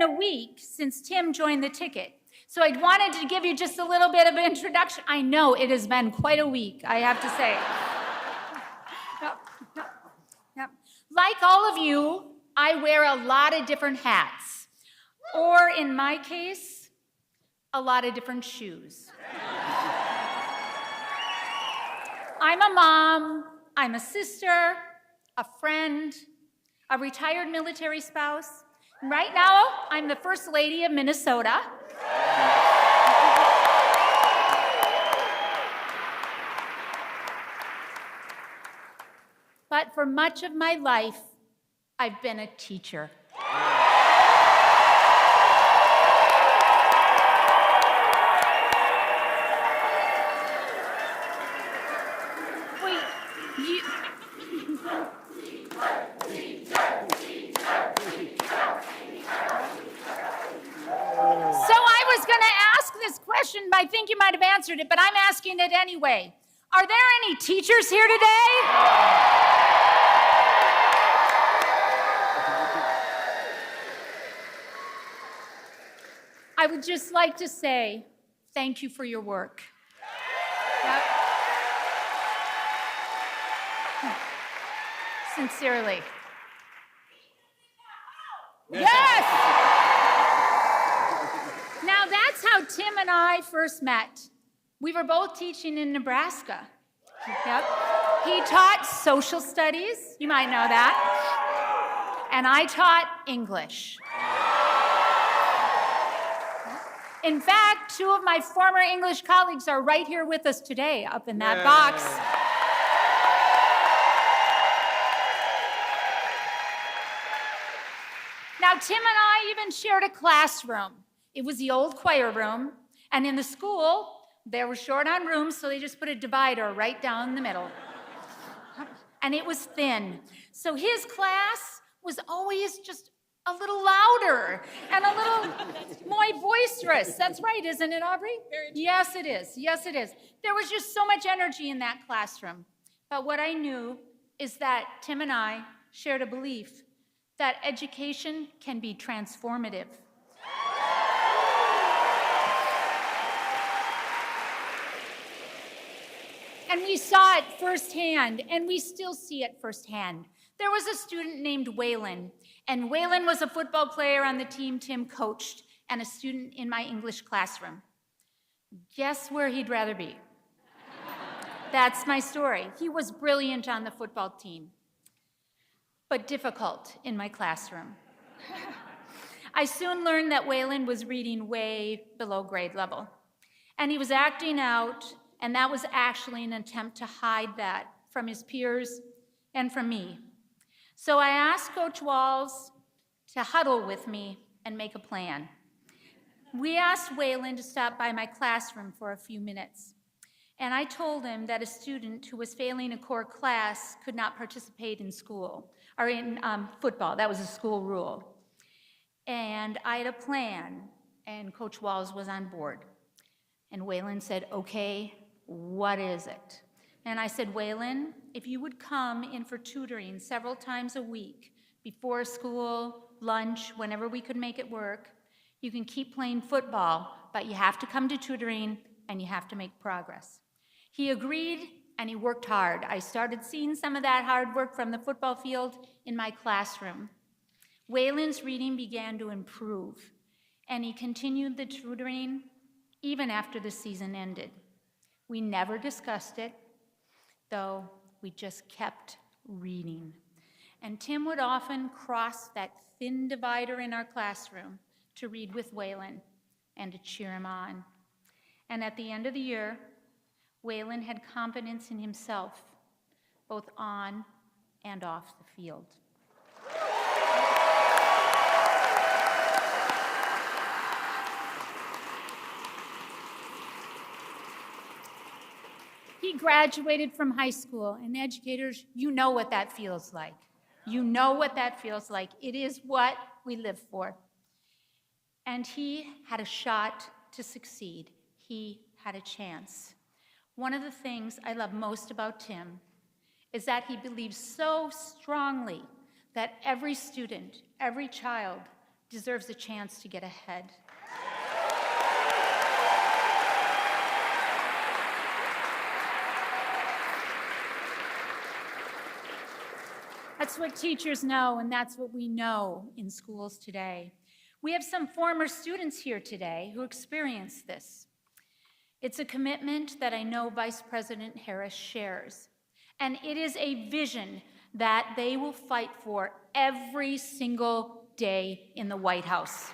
a week since Tim joined the ticket. So I wanted to give you just a little bit of an introduction. I know it has been quite a week, I have to say. Yep. Like all of you, I wear a lot of different hats. Or in my case, a lot of different shoes. I'm a mom, I'm a sister, a friend, a retired military spouse. Right now, I'm the First Lady of Minnesota. But for much of my life, I've been a teacher. I think you might have answered it, but I'm asking it anyway. Are there any teachers here today? I would just like to say thank you for your work. Yep. Sincerely. Yes! Now, that's how Tim and I first met. We were both teaching in Nebraska. Yep. He taught social studies, you might know that, and I taught English. In fact, two of my former English colleagues are right here with us today, up in that box. Now, Tim and I even shared a classroom. It was the old choir room, and in the school, they were short on rooms, so they just put a divider right down the middle. And it was thin. So his class was always just a little louder and a little more boisterous. That's right, isn't it, Aubrey? Yes, it is. Yes, it is. There was just so much energy in that classroom. But what I knew is that Tim and I shared a belief that education can be transformative. And we saw it firsthand, and we still see it firsthand. There was a student named Waylon, and Waylon was a football player on the team Tim coached and a student in my English classroom. Guess where he'd rather be? That's my story. He was brilliant on the football team, but difficult in my classroom. I soon learned that Waylon was reading way below grade level, and he was acting out. And that was actually an attempt to hide that from his peers and from me. So I asked Coach Walz to huddle with me and make a plan. We asked Waylon to stop by my classroom for a few minutes. And I told him that a student who was failing a core class could not participate in school, or in football. That was a school rule. And I had a plan, and Coach Walz was on board. And Waylon said, okay, what is it? And I said, Waylon, if you would come in for tutoring several times a week, before school, lunch, whenever we could make it work, you can keep playing football, but you have to come to tutoring and you have to make progress. He agreed and he worked hard. I started seeing some of that hard work from the football field in my classroom. Waylon's reading began to improve, and he continued the tutoring even after the season ended. We never discussed it, though we just kept reading. And Tim would often cross that thin divider in our classroom to read with Waylon and to cheer him on. And at the end of the year, Waylon had confidence in himself, both on and off the field. He graduated from high school, and educators, you know what that feels like. You know what that feels like. It is what we live for. And he had a shot to succeed. He had a chance. One of the things I love most about Tim is that he believes so strongly that every student, every child, deserves a chance to get ahead. That's what teachers know, and that's what we know in schools today. We have some former students here today who experienced this. It's a commitment that I know Vice President Harris shares, and it is a vision that they will fight for every single day in the White House.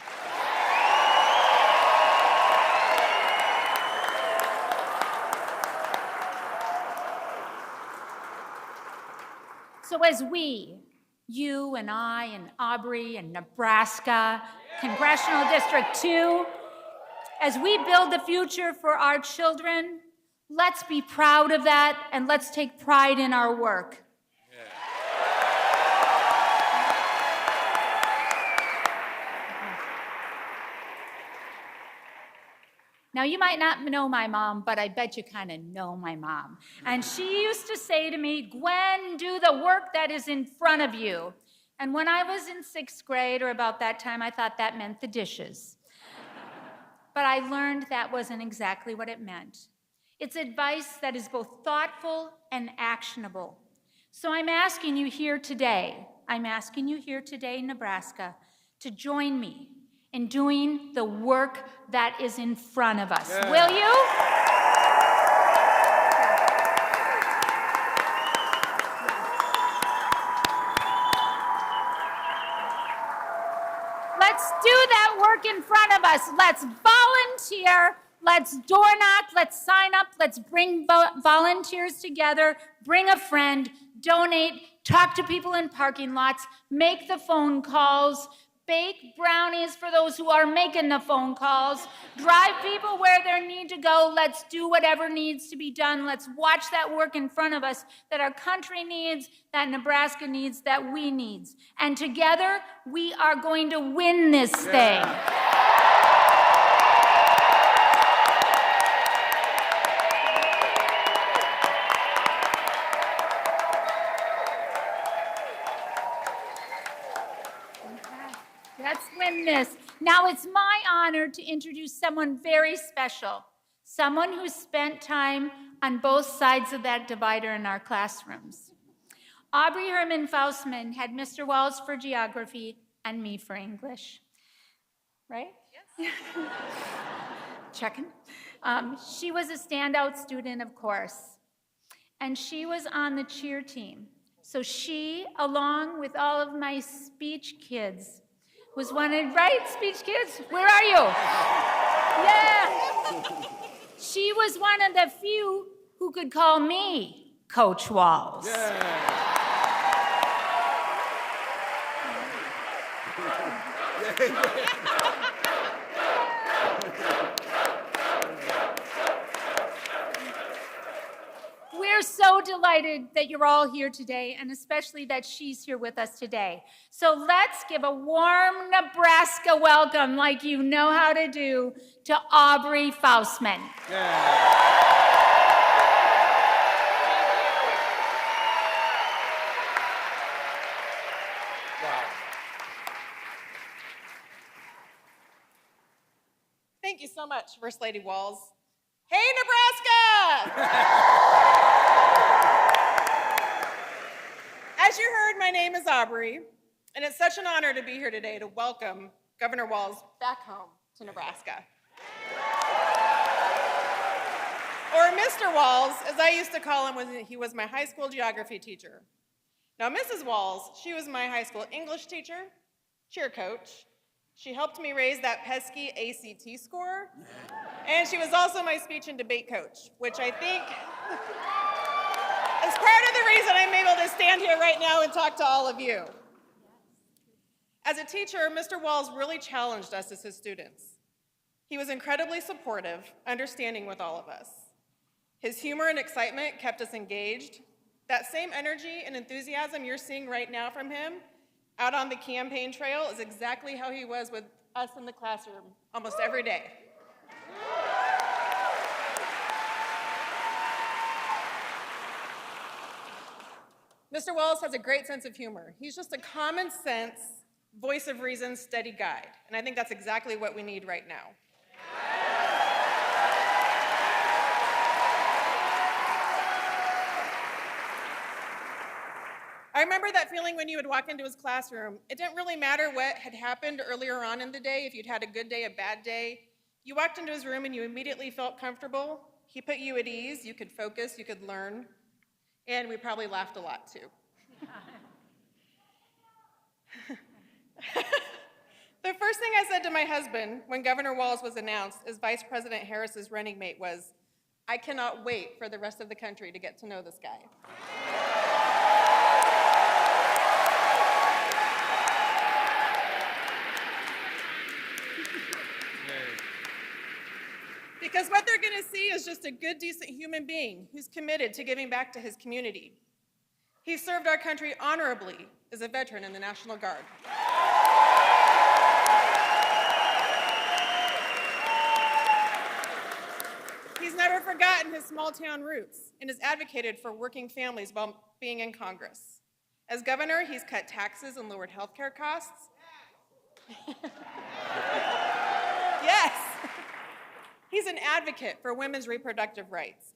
So as we, you and I and Aubrey and Nebraska, Congressional District 2, as we build the future for our children, let's be proud of that and let's take pride in our work. Now, you might not know my mom, but I bet you kind of know my mom. And she used to say to me, Gwen, do the work that is in front of you. And when I was in 6th grade, or about that time, I thought that meant the dishes. But I learned that wasn't exactly what it meant. It's advice that is both thoughtful and actionable. So I'm asking you here today, Nebraska, to join me in doing the work that is in front of us. Yeah. Will you? Let's do that work in front of us. Let's volunteer. Let's door knock. Let's sign up. Let's bring volunteers together. Bring a friend. Donate. Talk to people in parking lots. Make the phone calls. Bake brownies for those who are making the phone calls. Drive people where they need to go. Let's do whatever needs to be done. Let's watch that work in front of us that our country needs, that Nebraska needs, that we need. And together, we are going to win this thing. Let's win this. Now it's my honor to introduce someone very special, someone who spent time on both sides of that divider in our classrooms. Aubrey Fman had Mr. Walz for geography and me for English. Right? Yes. Checking. She was a standout student, of course, and she was on the cheer team. So she, along with all of my speech kids, was wanted, right, speech kids? Where are you? Yeah. She was one of the few who could call me Coach Walz. Yeah. We're so delighted that you're all here today, and especially that she's here with us today. So let's give a warm Nebraska welcome, like you know how to do, to Aubrey Fman. Yeah. Wow. Thank you so much, First Lady Walz. Hey, Nebraska! As you heard, my name is Aubrey, and it's such an honor to be here today to welcome Governor Walz back home to Nebraska. Or Mr. Walz, as I used to call him when he was my high school geography teacher. Now, Mrs. Walz, she was my high school English teacher, cheer coach. She helped me raise that pesky ACT score, and she was also my speech and debate coach, which I think is part of the reason I'm able to stand here right now and talk to all of you. As a teacher, Mr. Walz really challenged us as his students. He was incredibly supportive, understanding with all of us. His humor and excitement kept us engaged. That same energy and enthusiasm you're seeing right now from him out on the campaign trail is exactly how he was with us in the classroom almost every day. Mr. Walz has a great sense of humor. He's just a common sense, voice of reason, steady guide. And I think that's exactly what we need right now. I remember that feeling when you would walk into his classroom. It didn't really matter what had happened earlier on in the day, if you'd had a good day, a bad day. You walked into his room and you immediately felt comfortable. He put you at ease, you could focus, you could learn, and we probably laughed a lot too. The first thing I said to my husband when Governor Walz was announced as Vice President Harris's running mate was, I cannot wait for the rest of the country to get to know this guy. Because what they're going to see is just a good, decent human being who's committed to giving back to his community. He served our country honorably as a veteran in the National Guard. He's never forgotten his small-town roots and has advocated for working families while being in Congress. As governor, he's cut taxes and lowered health care costs. Yes. He's an advocate for women's reproductive rights.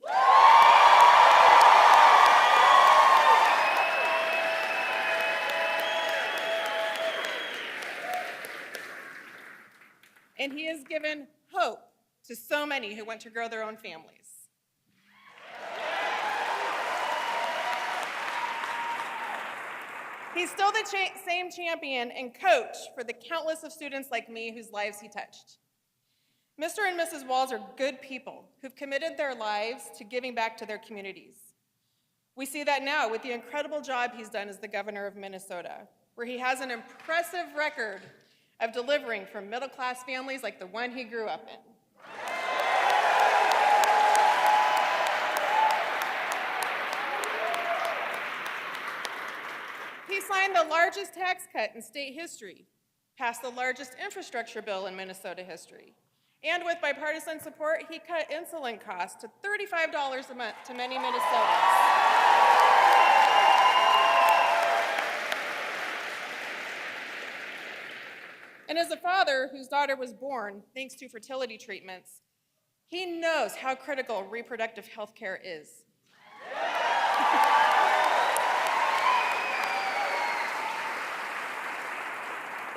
And he has given hope to so many who want to grow their own families. He's still the same champion and coach for the countless of students like me whose lives he touched. Mr. and Mrs. Walz are good people who've committed their lives to giving back to their communities. We see that now with the incredible job he's done as the governor of Minnesota, where he has an impressive record of delivering for middle-class families like the one he grew up in. He signed the largest tax cut in state history, passed the largest infrastructure bill in Minnesota history, and with bipartisan support, he cut insulin costs to $35 a month to many Minnesotans. And as a father whose daughter was born thanks to fertility treatments, he knows how critical reproductive health care is.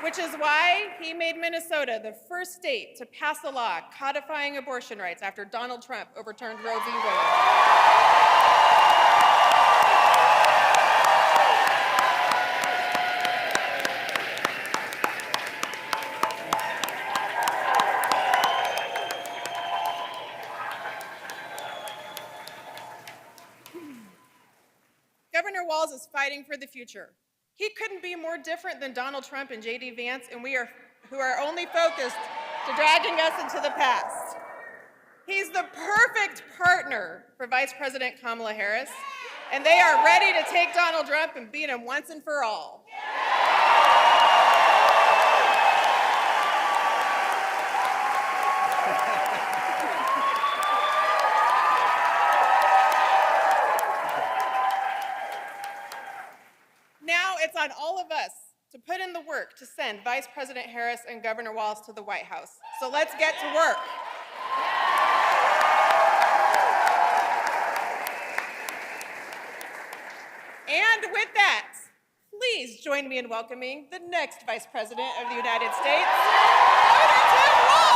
Which is why he made Minnesota the first state to pass a law codifying abortion rights after Donald Trump overturned Roe v. Wade. Governor Walz is fighting for the future. He couldn't be more different than Donald Trump and J.D. Vance, and who are only focused to dragging us into the past. He's the perfect partner for Vice President Kamala Harris, and they are ready to take Donald Trump and beat him once and for all. Now it's on all of us to put in the work to send Vice President Harris and Governor Walz to the White House. So let's get to work. And with that, please join me in welcoming the next Vice President of the United States, Gwen Walz!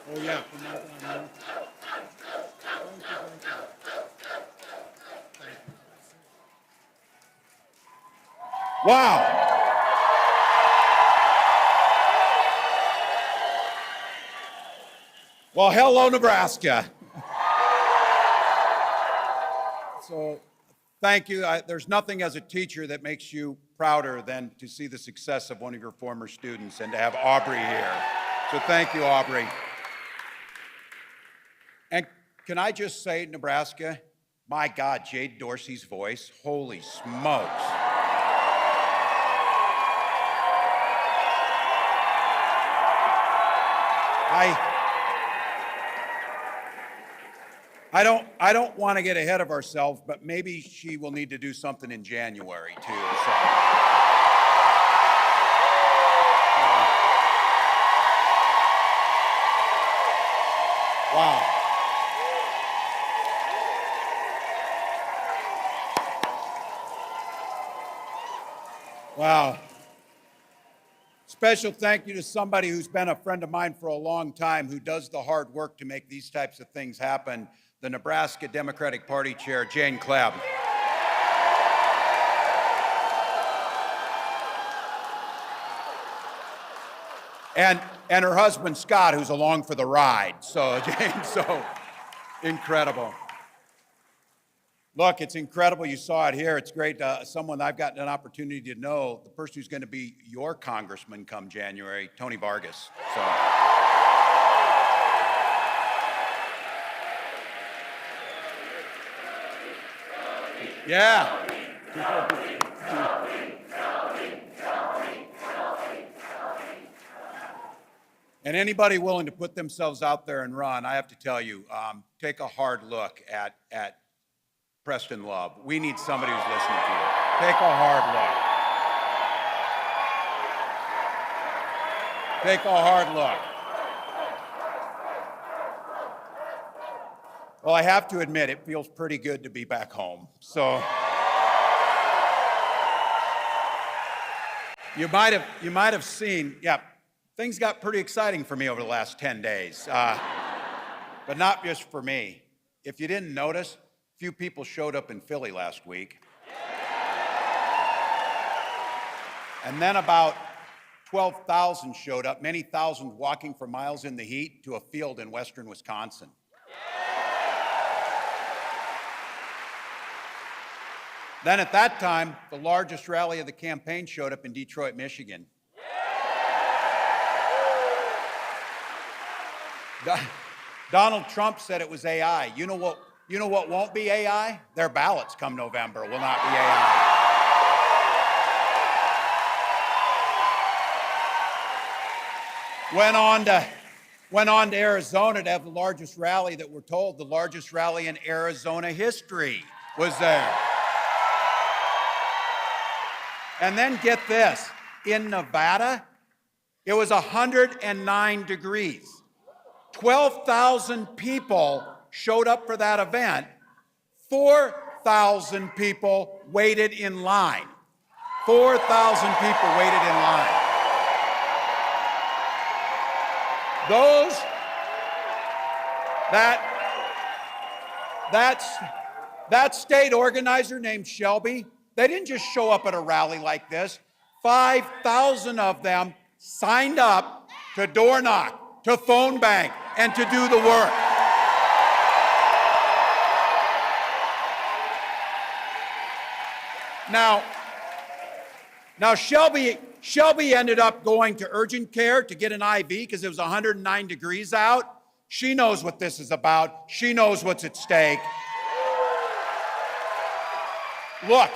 Oh, yeah. Wow. Well, hello, Nebraska. So, thank you. There's nothing as a teacher that makes you prouder than to see the success of one of your former students and to have Aubrey here. So thank you, Aubrey. And can I just say, Nebraska, my God, Jade Dorsey's voice, holy smokes. I don't want to get ahead of ourselves, but maybe she will need to do something in January too. So. Wow. Wow. Special thank you to somebody who's been a friend of mine for a long time, who does the hard work to make these types of things happen, the Nebraska Democratic Party Chair, Jane Clabb. And her husband, Scott, who's along for the ride. So, Jane, so incredible. Look, it's incredible. You saw it here. It's great. Someone I've gotten an opportunity to know, the person who's going to be your congressman come January, Tony Vargas. So. Yeah. And anybody willing to put themselves out there and run, I have to tell you, take a hard look at Preston Love. We need somebody who's listening to you. Take a hard look. Take a hard look. Well, I have to admit, it feels pretty good to be back home. So you might have seen, yeah, things got pretty exciting for me over the last 10 days, but not just for me. If you didn't notice, few people showed up in Philly last week. And then about 12,000 showed up, many thousands walking for miles in the heat to a field in western Wisconsin. Then at that time, the largest rally of the campaign showed up in Detroit, Michigan. Donald Trump said it was AI. You know what won't be AI? Their ballots come November will not be AI. Went on to Arizona to have the largest rally that we're told, the largest rally in Arizona history was there. And then get this, in Nevada, it was 109 degrees. 12,000 people showed up for that event. 4,000 people waited in line. 4,000 people waited in line. That state organizer named Shelby, they didn't just show up at a rally like this. 5,000 of them signed up to door knock, to phone bank, and to do the work. Now Shelby ended up going to urgent care to get an IV because it was 109 degrees out. She knows what this is about. She knows what's at stake. Look,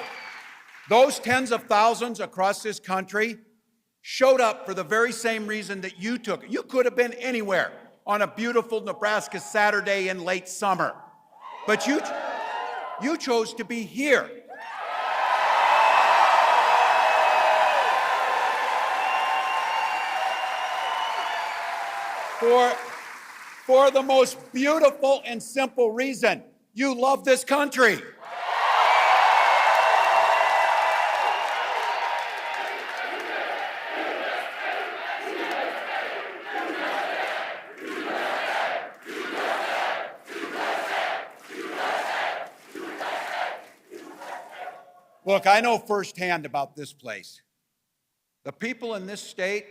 those tens of thousands across this country showed up for the very same reason that you took it. You could have been anywhere on a beautiful Nebraska Saturday in late summer, but you chose to be here. For the most beautiful and simple reason: you love this country. Look, I know firsthand about this place. The people in this state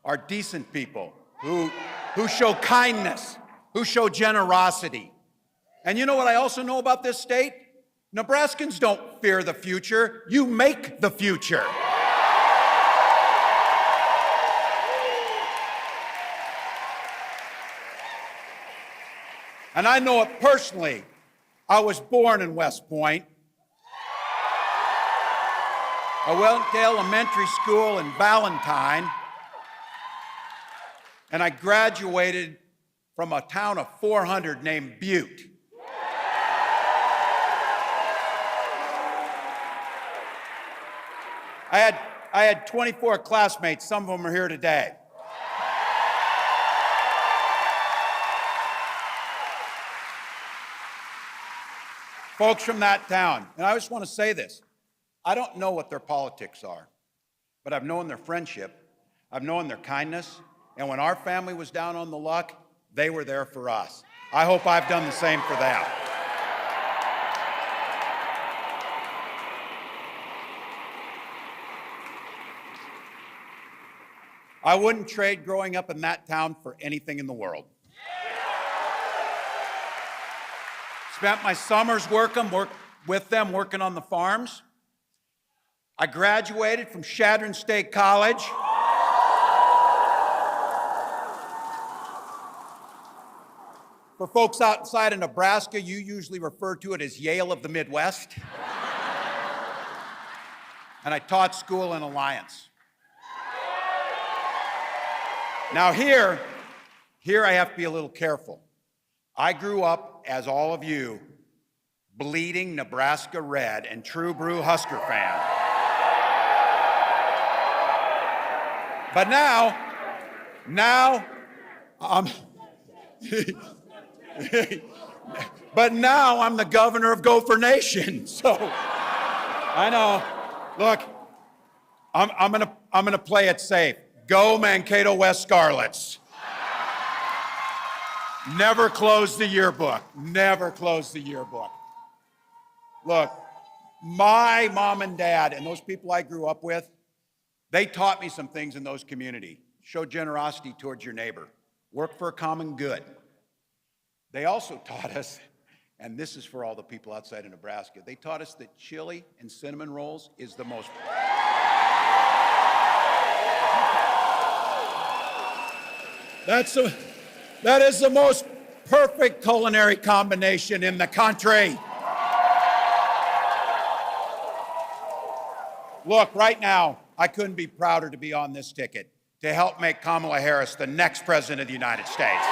are decent people who show kindness, who show generosity. And you know what I also know about this state? Nebraskans don't fear the future. You make the future. And I know it personally. I was born in West Point. I went to elementary school in Valentine. and I graduated from a town of 400 named Butte. I had 24 classmates, some of them are here today. Folks from that town, and I just want to say this. I don't know what their politics are, but I've known their friendship, I've known their kindness, and when our family was down on the luck, they were there for us. I hope I've done the same for them. I wouldn't trade growing up in that town for anything in the world. Spent my summers worked with them, working on the farms. I graduated from Chadron State College. For folks outside of Nebraska, you usually refer to it as Yale of the Midwest. And I taught school in Alliance. Now here I have to be a little careful. I grew up, as all of you, bleeding Nebraska red and true blue Husker fan. But now I'm the governor of Gopher Nation. So I know. Look, I'm gonna play it safe. Go Mankato West Scarlets. Never close the yearbook. Never close the yearbook. Look, my mom and dad and those people I grew up with, they taught me some things in those communities. Show generosity towards your neighbor. Work for a common good. They also taught us, and this is for all the people outside of Nebraska, they taught us that chili and cinnamon rolls is the most... That is the most perfect culinary combination in the country. Look, right now, I couldn't be prouder to be on this ticket to help make Kamala Harris the next president of the United States.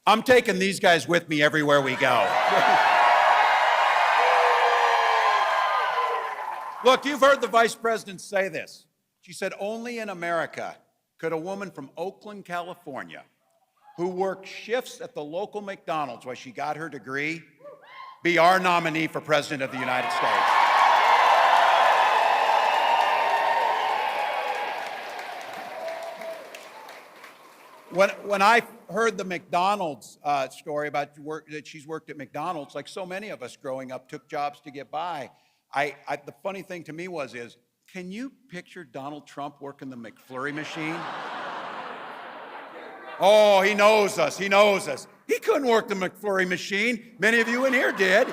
I'm taking these guys with me everywhere we go. Look, you've heard the vice president say this. She said, only in America could a woman from Oakland, California, who worked shifts at the local McDonald's while she got her degree, be our nominee for president of the United States. When I heard the McDonald's story about that she's worked at McDonald's, like so many of us growing up, took jobs to get by. The funny thing to me is, can you picture Donald Trump working the McFlurry machine? Oh, he knows us, he knows us. He couldn't work the McFlurry machine. Many of you in here did.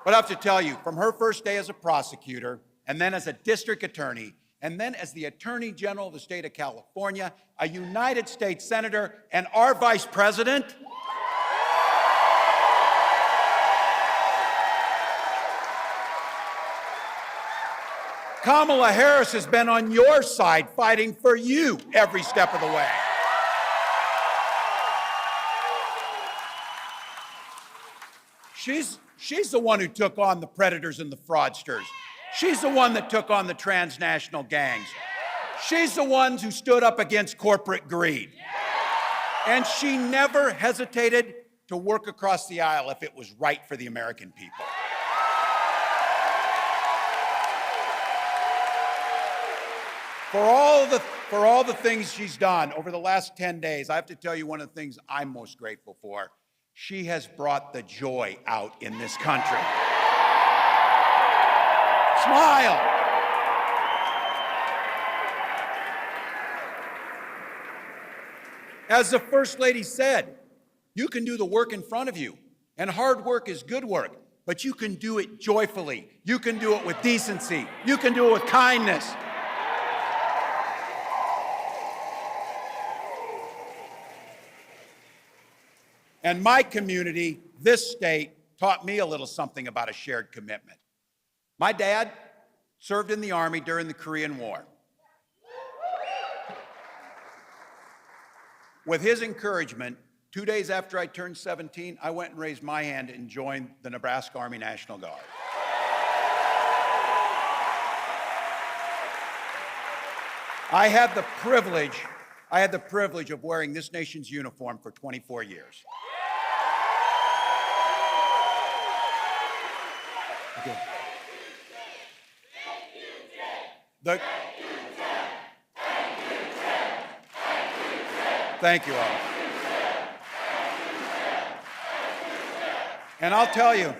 But I have to tell you, from her first day as a prosecutor, and then as a district attorney, and then as the Attorney General of the state of California, a United States Senator, and our Vice President, Kamala Harris has been on your side fighting for you every step of the way. She's the one who took on the predators and the fraudsters. She's the one that took on the transnational gangs. She's the one who stood up against corporate greed. And she never hesitated to work across the aisle if it was right for the American people. For all the things she's done over the last 10 days, I have to tell you one of the things I'm most grateful for. She has brought the joy out in this country. Smile. As the First Lady said, you can do the work in front of you, and hard work is good work. but you can do it joyfully. You can do it with decency. You can do it with kindness. And my community, this state, taught me a little something about a shared commitment. My dad served in the Army during the Korean War. With his encouragement, 2 days after I turned 17, I went and raised my hand and joined the Nebraska Army National Guard. I had the privilege of wearing this nation's uniform for 24 years. Okay. Thank you all. And I'll tell you,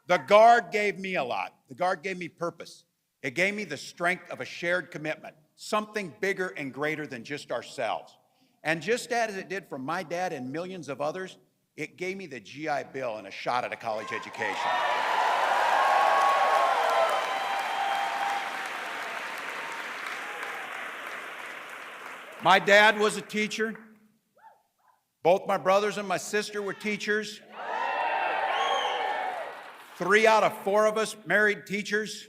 the Guard gave me a lot. The Guard gave me purpose. It gave me the strength of a shared commitment, something bigger and greater than just ourselves. And just as it did for my dad and millions of others, it gave me the GI Bill and a shot at a college education. My dad was a teacher. Both my brothers and my sister were teachers. 3 out of 4 of us married teachers.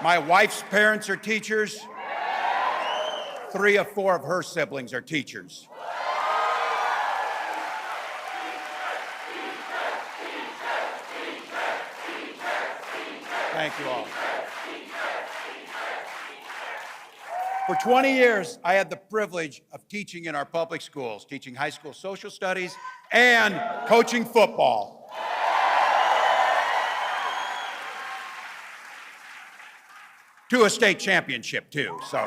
My wife's parents are teachers. 3 of 4 of her siblings are teachers. Thank you all. For 20 years, I had the privilege of teaching in our public schools, teaching high school social studies and coaching football. To a state championship, too, so.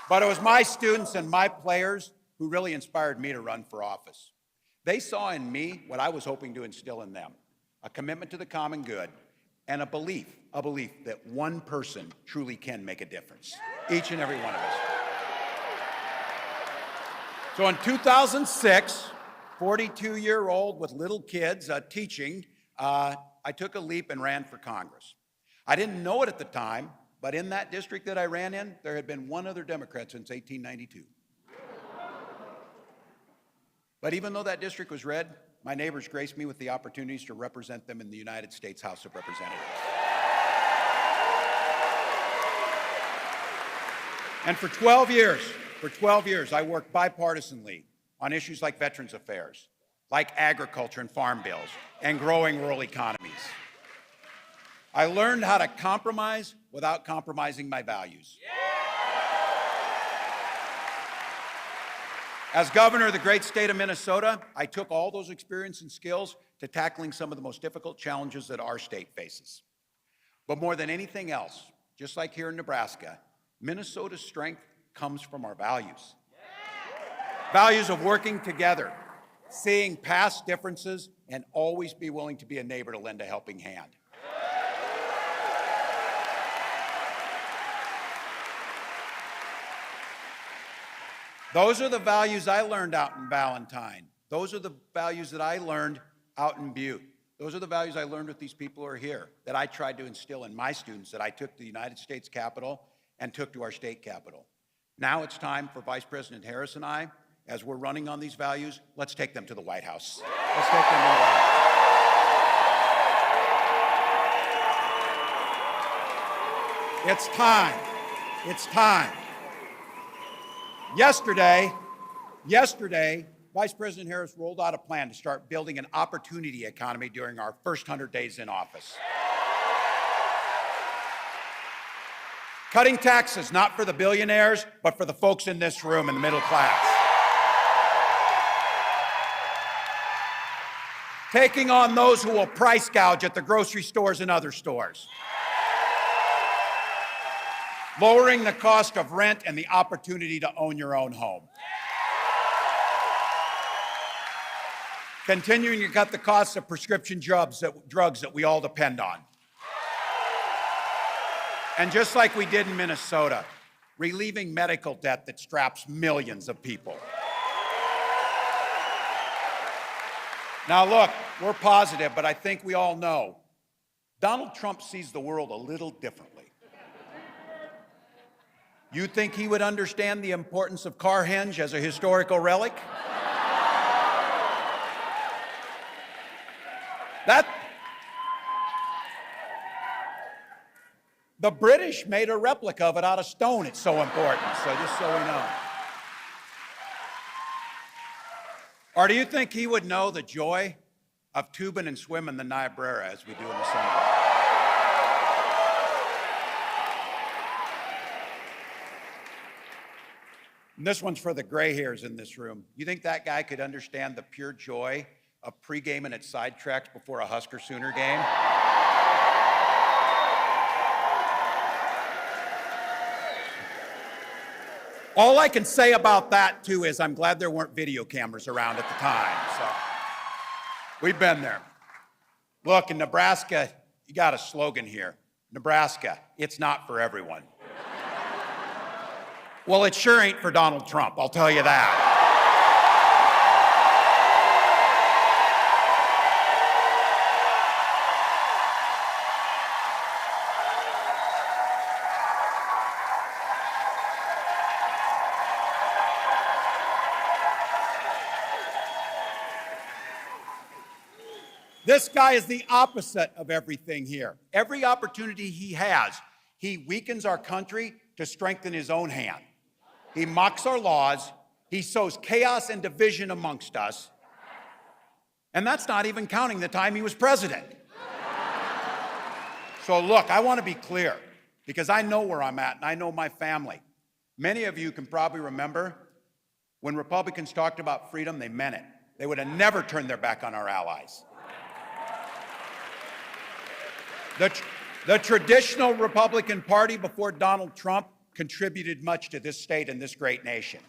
But it was my students and my players who really inspired me to run for office. They saw in me what I was hoping to instill in them, a commitment to the common good and a belief that one person truly can make a difference, each and every one of us. So in 2006, 42-year-old with little kids teaching, I took a leap and ran for Congress. I didn't know it at the time, but in that district that I ran in, there had been one other Democrat since 1892. But even though that district was red, my neighbors graced me with the opportunities to represent them in the United States House of Representatives. And for 12 years, I worked bipartisanly on issues like Veterans Affairs, like agriculture and farm bills, and growing rural economies. I learned how to compromise without compromising my values. As governor of the great state of Minnesota, I took all those experience and skills to tackling some of the most difficult challenges that our state faces. But more than anything else, just like here in Nebraska, Minnesota's strength comes from our values. Values of working together, seeing past differences, and always be willing to be a neighbor to lend a helping hand. Those are the values I learned out in Valentine. Those are the values that I learned out in Butte. Those are the values I learned with these people who are here, that I tried to instill in my students, that I took to the United States Capitol and took to our state capitol. Now it's time for Vice President Harris and I, as we're running on these values, let's take them to the White House. Let's take them to the White House. It's time. It's time. Yesterday, Vice President Harris rolled out a plan to start building an opportunity economy during our first 100 days in office. Cutting taxes, not for the billionaires, but for the folks in this room in the middle class. Taking on those who will price gouge at the grocery stores and other stores. Lowering the cost of rent and the opportunity to own your own home. Continuing to cut the costs of prescription drugs that we all depend on. And just like we did in Minnesota, relieving medical debt that straps millions of people. Now look, we're positive, but I think we all know Donald Trump sees the world a little differently. You think he would understand the importance of Carhenge as a historical relic? The British made a replica of it out of stone. It's so important, so just so we know. Or do you think he would know the joy of tubing and swimming the Niobrara as we do in the summer? And this one's for the gray hairs in this room. You think that guy could understand the pure joy of pre-gaming at sidetracks before a Husker Sooner game? All I can say about that, too, is I'm glad there weren't video cameras around at the time. So we've been there. Look, in Nebraska, you got a slogan here. Nebraska, it's not for everyone. Well, it sure ain't for Donald Trump, I'll tell you that. This guy is the opposite of everything here. Every opportunity he has, he weakens our country to strengthen his own hand. He mocks our laws. He sows chaos and division amongst us. And that's not even counting the time he was president. So look, I want to be clear, because I know where I'm at and I know my family. Many of you can probably remember when Republicans talked about freedom, they meant it. They would have never turned their back on our allies. The traditional Republican Party before Donald Trump contributed much to this state and this great nation.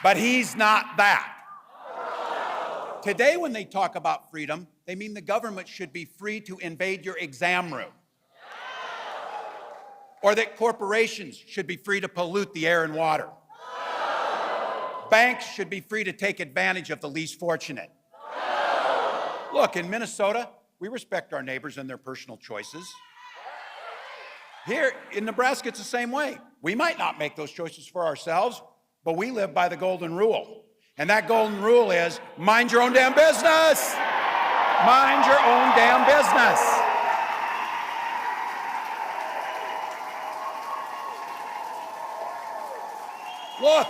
But he's not that. Today, when they talk about freedom, they mean the government should be free to invade your exam room. Or that corporations should be free to pollute the air and water. Banks should be free to take advantage of the least fortunate. Look, in Minnesota, we respect our neighbors and their personal choices. Here in Nebraska, it's the same way. We might not make those choices for ourselves, but we live by the golden rule. And that golden rule is, mind your own damn business. Mind your own damn business. Look,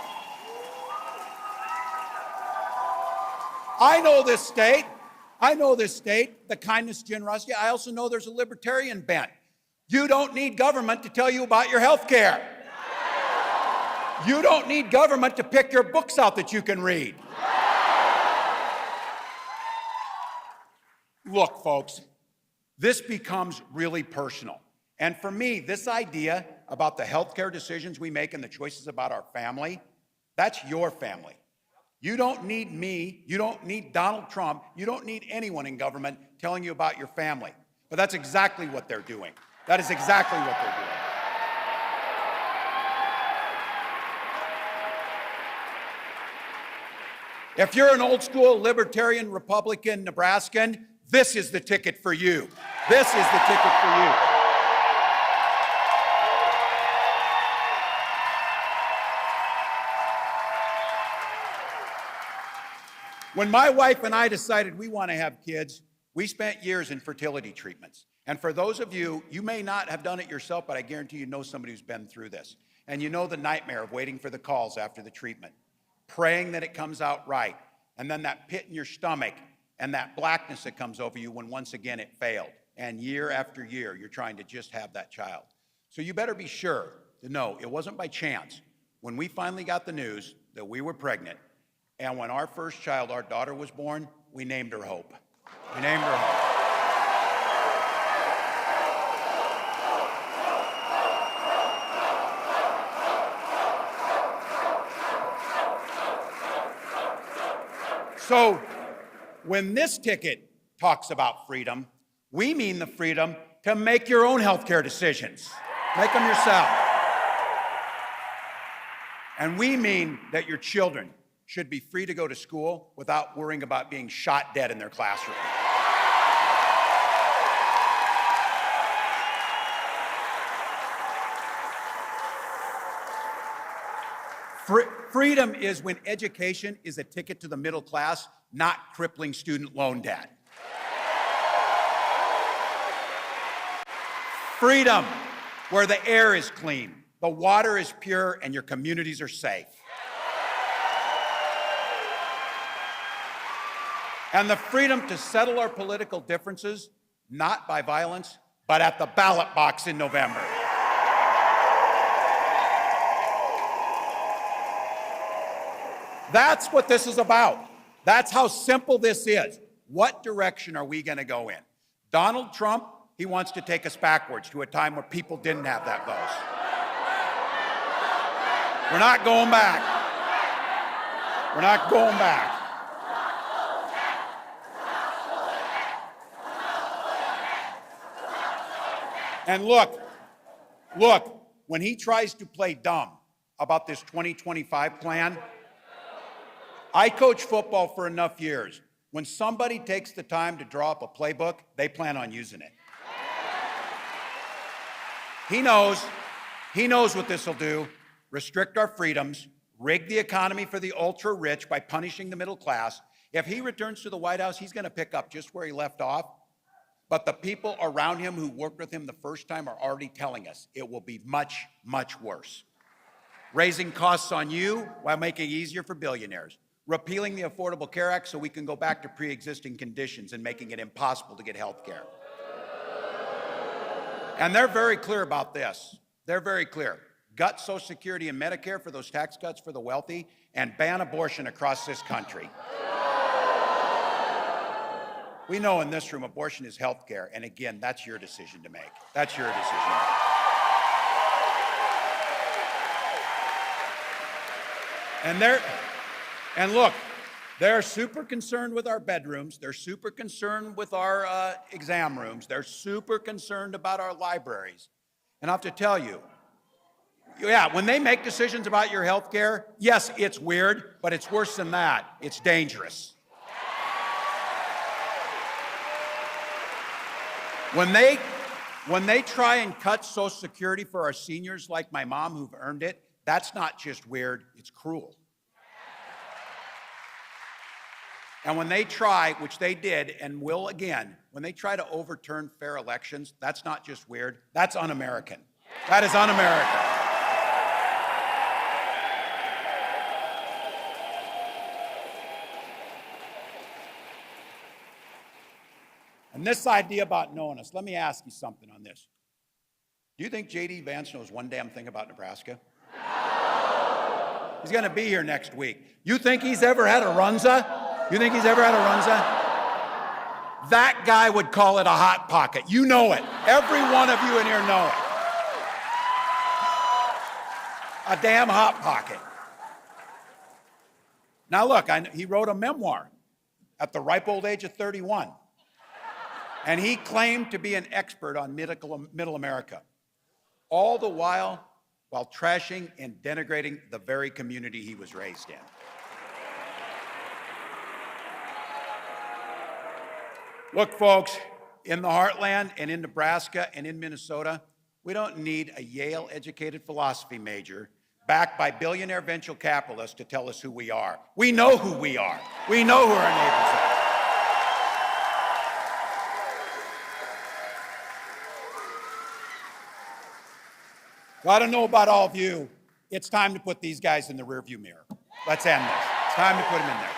I know this state. I know this state, the kindness, generosity. I also know there's a libertarian bent. You don't need government to tell you about your health care. You don't need government to pick your books out that you can read. Look, folks, this becomes really personal. And for me, this idea about the health care decisions we make and the choices about our family, that's your family. You don't need me, you don't need Donald Trump, you don't need anyone in government telling you about your family. But that's exactly what they're doing. That is exactly what they're doing. If you're an old school libertarian Republican Nebraskan, this is the ticket for you. This is the ticket for you. When my wife and I decided we want to have kids, we spent years in fertility treatments. And for those of you, you may not have done it yourself, but I guarantee you know somebody who's been through this. And you know the nightmare of waiting for the calls after the treatment, praying that it comes out right, and then that pit in your stomach and that blackness that comes over you when once again it failed. And year after year, you're trying to just have that child. So you better be sure to know it wasn't by chance. When we finally got the news that we were pregnant, and when our first child, our daughter, was born, we named her Hope. We named her Hope. So when this ticket talks about freedom, we mean the freedom to make your own healthcare decisions. Make them yourself. And we mean that your children should be free to go to school without worrying about being shot dead in their classroom. Freedom is when education is a ticket to the middle class, not crippling student loan debt. Freedom, where the air is clean, the water is pure, and your communities are safe. And the freedom to settle our political differences, not by violence, but at the ballot box in November. That's what this is about. That's how simple this is. What direction are we going to go in? Donald Trump, he wants to take us backwards to a time where people didn't have that voice. We're not going back. We're not going back. And look, when he tries to play dumb about this 2025 plan, I coached football for enough years. When somebody takes the time to draw up a playbook, they plan on using it. He knows what this will do: restrict our freedoms, rig the economy for the ultra-rich by punishing the middle class. If he returns to the White House, he's going to pick up just where he left off. But the people around him who worked with him the first time are already telling us it will be much, much worse. Raising costs on you while making it easier for billionaires. Repealing the Affordable Care Act so we can go back to pre-existing conditions and making it impossible to get health care. And they're very clear about this. They're very clear. Gut Social Security and Medicare for those tax cuts for the wealthy, and ban abortion across this country. We know in this room abortion is health care, and again, that's your decision to make. That's your decision to make. And look, they're super concerned with our bedrooms. They're super concerned with our exam rooms. They're super concerned about our libraries. And I have to tell you, yeah, when they make decisions about your health care, yes, it's weird, but it's worse than that. It's dangerous. When they try and cut Social Security for our seniors like my mom who've earned it, that's not just weird, it's cruel. And when they try, which they did and will again, when they try to overturn fair elections, that's not just weird, that's un-American. That is un-American. And this idea about knowing us, let me ask you something on this. Do you think J.D. Vance knows one damn thing about Nebraska? He's going to be here next week. You think he's ever had a runza? You think he's ever had a runza? That guy would call it a hot pocket. You know it. Every one of you in here know it. A damn hot pocket. Now look, he wrote a memoir at the ripe old age of 31. And he claimed to be an expert on middle America. All the while trashing and denigrating the very community he was raised in. Look, folks, in the heartland and in Nebraska and in Minnesota, we don't need a Yale-educated philosophy major backed by billionaire venture capitalists to tell us who we are. We know who we are. We know who our neighbors are. So I don't know about all of you. It's time to put these guys in the rearview mirror. Let's end this. It's time to put them in there.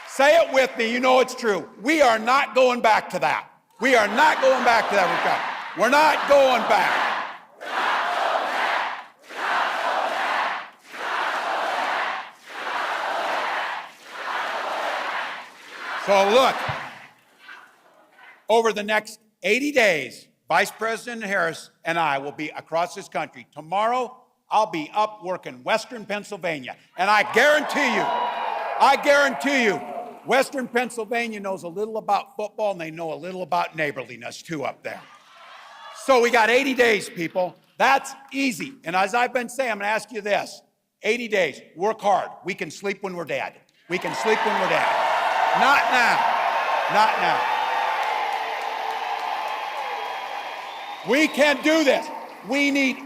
Say it with me. You know it's true. We are not going back to that. We are not going back to that. We're not going back. So look, over the next 80 days, Vice President Harris and I will be across this country. Tomorrow, I'll be up working Western Pennsylvania. And I guarantee you, Western Pennsylvania knows a little about football and they know a little about neighborliness too up there. So we got 80 days, people. That's easy. And as I've been saying, I'm going to ask you this. 80 days, work hard. We can sleep when we're dead. We can sleep when we're dead. Not now. Not now. We can do this. We need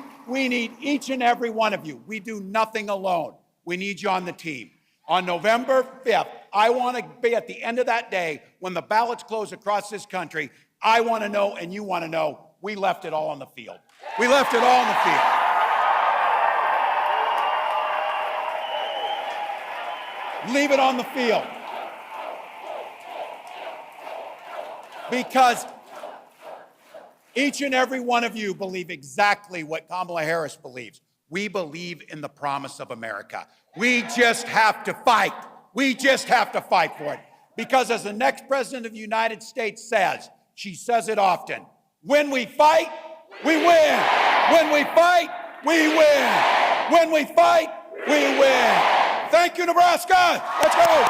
each and every one of you. We do nothing alone. We need you on the team. On November 5th, I want to be at the end of that day when the ballots close across this country. I want to know, and you want to know, we left it all on the field. We left it all on the field. Leave it on the field. Because each and every one of you believe exactly what Kamala Harris believes. We believe in the promise of America. We just have to fight. We just have to fight for it. Because as the next president of the United States says, she says it often, when we fight, we win. When we fight, we win. When we fight, we win. Thank you, Nebraska. Let's go.